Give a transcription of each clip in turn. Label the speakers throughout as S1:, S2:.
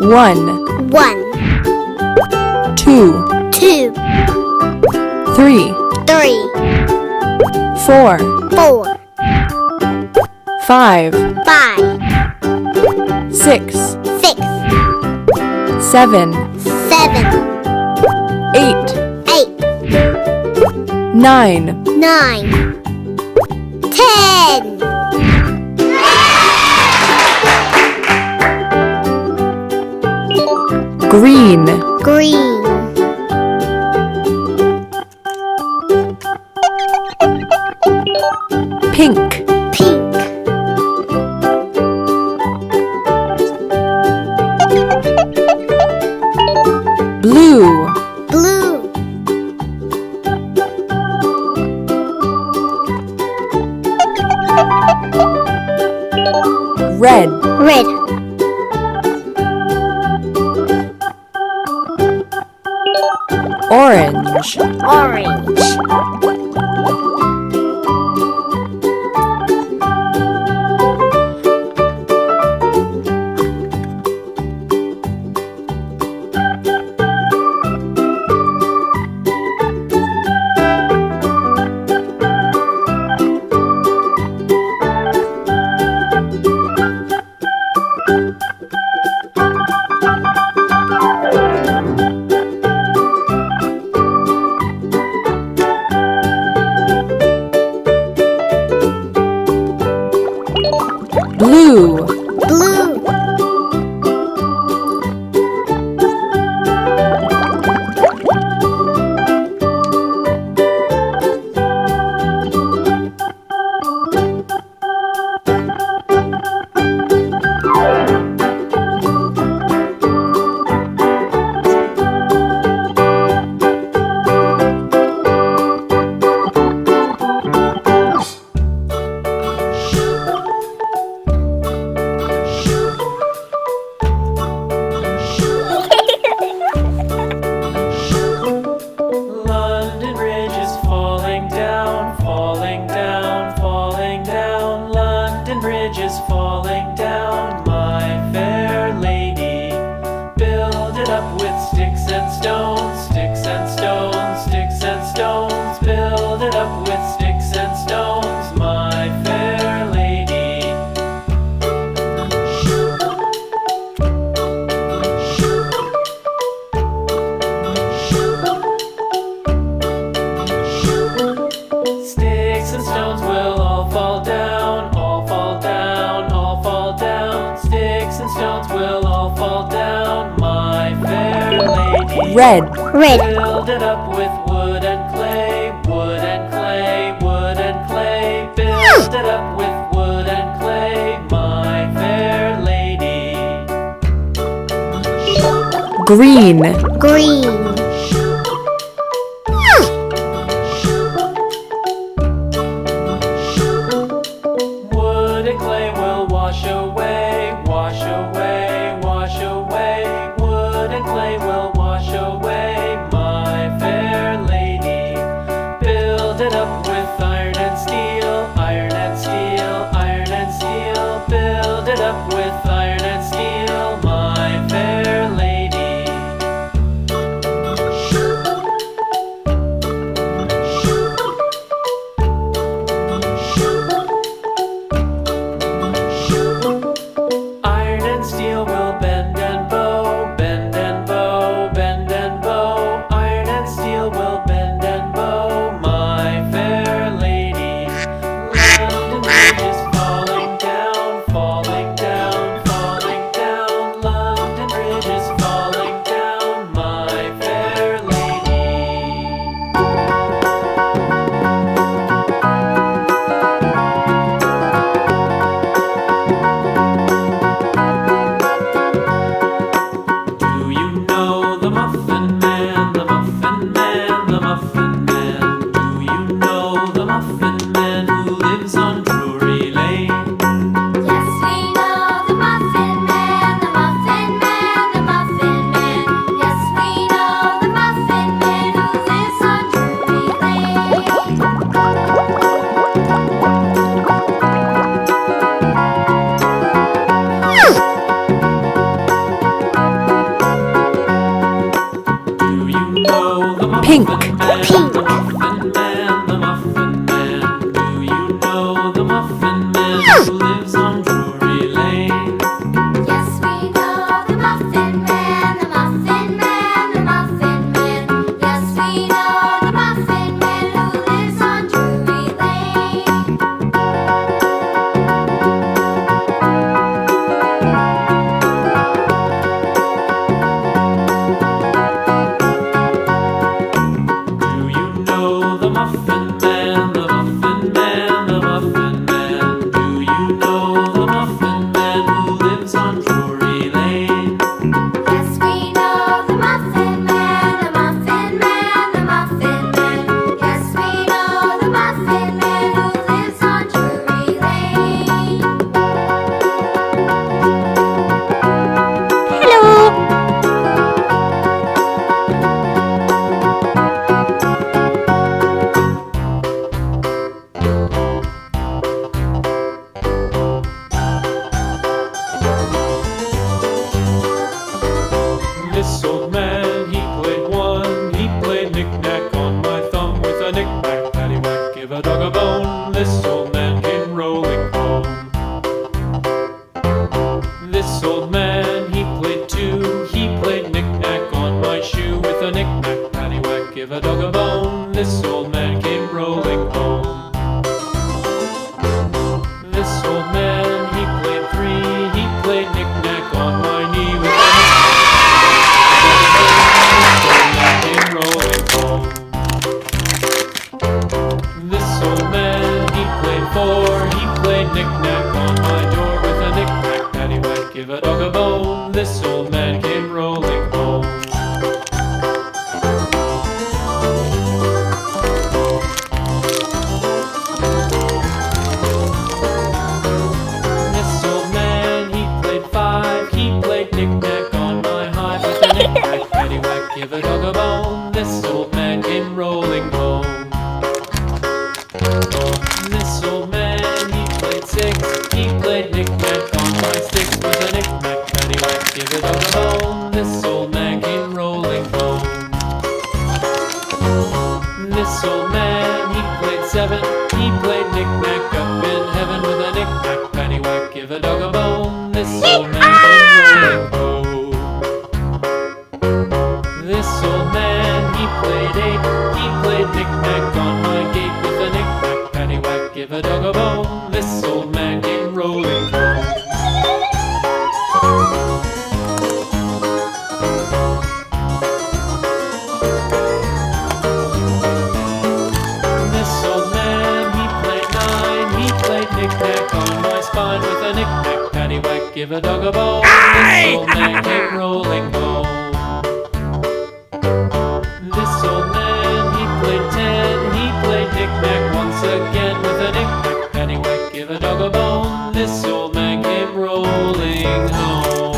S1: 1,
S2: 1,
S1: 2,
S2: 2,
S1: 3,
S2: 3,
S1: 4,
S2: 4,
S1: 5,
S2: 5,
S1: 6,
S2: 6,
S1: 7,
S2: 7,
S1: 8,
S2: 8,
S1: 9,
S2: 9, 10.
S1: green,
S2: Green,
S1: pink,
S2: pink,
S1: blue,
S2: blue,
S1: red,
S2: red,
S1: orange,
S2: orange,
S1: blue,
S2: blue,
S3: London Bridge is falling down, falling down, falling down. London Bridge is falling down, my fair lady. Build it up with sticks and stones, sticks and stones, sticks and stones. Build it up with sticks and stones, my fair lady. Sticks and stones will all fall down, all fall down, all fall down. Sticks and stones will all fall down, my fair lady.
S1: red,
S2: red,
S3: Build it up with wood and clay, wood and clay, wood and clay. Build it up with wood and clay, my fair lady.
S1: green,
S2: green,
S3: Wood and clay will wash away, wash away, wash away. Wood and clay will wash away, my fair lady. Build it up with iron and steel, iron and steel, iron and steel. Build it up with iron and steel, my fair lady.
S2: Pink.
S3: The Muffin Man, the Muffin Man. Do you know the Muffin Man who lives on Drury Lane?
S4: Yes, we know the Muffin Man, the Muffin Man, the Muffin Man. Yes, we know the Muffin Man who lives on Drury Lane.
S3: Do you know the Muffin Man, the Muffin Man, the Muffin Man? Do you know the Muffin Man who lives on Drury Lane?
S4: Yes, we know the Muffin Man, the Muffin Man, the Muffin Man. Yes, we know the Muffin Man who lives on Drury Lane.
S2: Hello.
S3: This old man, he played one. He played knick-knack on my thumb with a knick-knack, paddywhack, give a dog a bone. This old man came rolling home. This old man, he played two. He played knick-knack on my shoe with a knick-knack, paddywhack, give a dog a bone. This old man came rolling home. This old man, he played three. He played knick-knack on my knee with a came rolling home. This old man, he played four. He played knick-knack on my door with a knick-knack, paddywhack, give a dog a bone. This old man came rolling home. This old man, he played five. He played knick-knack on my hive with a knick-knack, paddywhack, give a dog a bone. This old man came rolling home. This old man, he played six. He played knick-knack on my sticks with a knick-knack, paddywhack, give a dog a bone. This old man came rolling home. This old man, he played seven. He played knick-knack up in heaven with a knick-knack, paddywhack, give a dog a bone. This old man came rolling home. This old man, he played eight. He played knick-knack on my gate with a knick-knack, paddywhack, give a dog a bone. This old man came rolling home. This old man, he played nine. He played knick-knack on my spine with a knick-knack, paddywhack, give a dog a bone. This old man came rolling home. This old man, he played ten. He played knick-knack once again with a knick-knack, paddywhack, give a dog a bone. This old man came rolling home.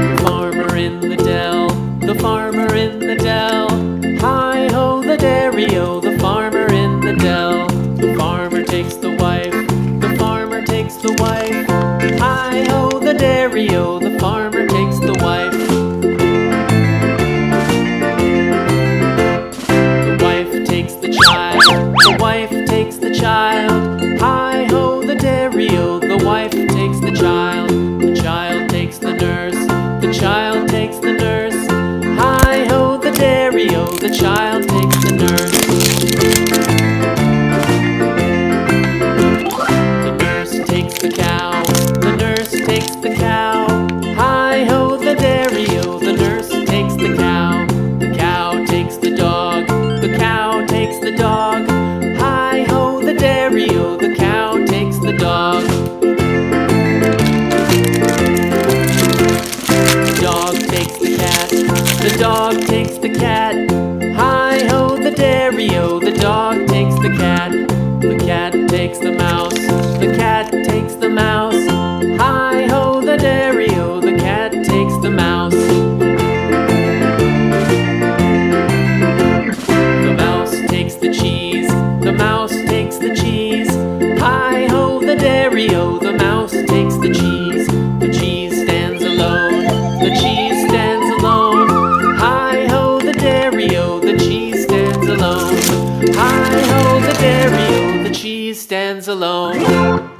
S3: The farmer in the dell, the farmer in the dell. Hi-ho, the dairy-o, the farmer in the dell. The farmer takes the wife, the farmer takes the wife. Hi-ho, the dairy-o, the farmer takes the wife. The wife takes the child, the wife takes the child. Hi-ho, the dairy-o, the wife takes the child. The child takes the nurse, the child takes the nurse. Hi-ho, the dairy-o, the child takes the nurse. The nurse takes the cow, the nurse takes the cow. Hi-ho, the dairy-o, the nurse takes the cow. The cow takes the dog, the cow takes the dog. Hi-ho, the dairy-o, the cow takes the dog. The dog takes the cat, the dog takes the cat. Hi-ho, the dairy-o, the dog takes the cat. The cat takes the mouse, the cat takes the mouse. Hi-ho, the dairy-o, the cat takes the mouse. The mouse takes the cheese, the mouse takes the cheese. stands alone.